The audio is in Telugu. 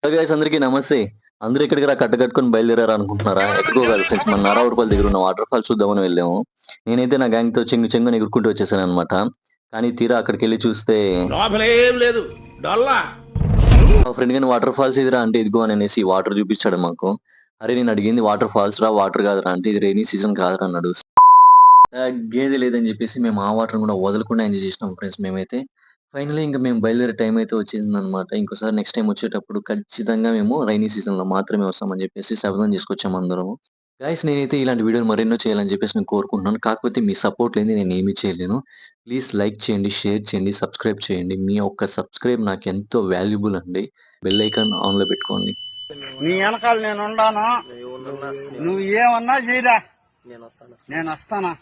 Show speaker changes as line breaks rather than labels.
హలో గైస్, అందరికీ నమస్తే. అందరూ ఎక్కడికి కట్టుకొని బయలుదేరారు అనుకుంటున్నారా? ఎక్కడికో కాదు ఫ్రెండ్స్, మన నారావురపల్లి దగ్గర ఉన్న వాటర్ ఫాల్స్ చూద్దామని వెళ్ళాము. నేనైతే నా గ్యాంగ్ తో చెంగుని ఎగురుకుంటూ వచ్చేసాను అనమాట. కానీ తీరా అక్కడికి వెళ్ళి చూస్తే
లోపలేం లేదు, డొల్లా.
మా ఫ్రెండ్ గాని వాటర్ ఫాల్స్ ఇదిరా అంటే ఇదిగో అని అనేసి వాటర్ చూపించాడు మాకు. అరే నేను అడిగింది వాటర్ ఫాల్స్ రా, వాటర్ కాదురా అంటే ఇది రైనీ సీజన్ కాదురా అన్నాడు. తగ్గేది లేదని చెప్పేసి మేము ఆ వాటర్ కూడా వదలకుండా ఎంజాయ్ చేసినాం ఫ్రెండ్స్ మేమైతే. ఫైనల్లీ ఇంకా మేము బయలుదేరే టైం అయితే వచ్చేసిందనమాట. ఇంకోసారి నెక్స్ట్ టైం వచ్చేటప్పుడు ఖచ్చితంగా మేము రైనీ సీజన్‌లో మాత్రమే వస్తామని చెప్పేసి శపథం చేసుకొచ్చాము అందరము. గైస్, నేనైతే ఇలాంటి వీడియోలు మరెన్నో చేయాలని చెప్పేసి నేను కోరుకుంటున్నాను. కాకపోతే మీ సపోర్ట్ లేనిదే నేను ఏమీ చేయలేను. ప్లీజ్ లైక్ చేయండి, షేర్ చేయండి, సబ్స్క్రైబ్ చేయండి. మీ ఒక్క సబ్స్క్రైబ్ నాకెంతో వాల్యుబుల్ అండి. బెల్ ఐకాన్ ఆన్‌లో పెట్టుకోండి.
నీ వెనకాల నేను ఉండాను. నువ్వు ఏమన్నా చేయరా, నేను వస్తానా.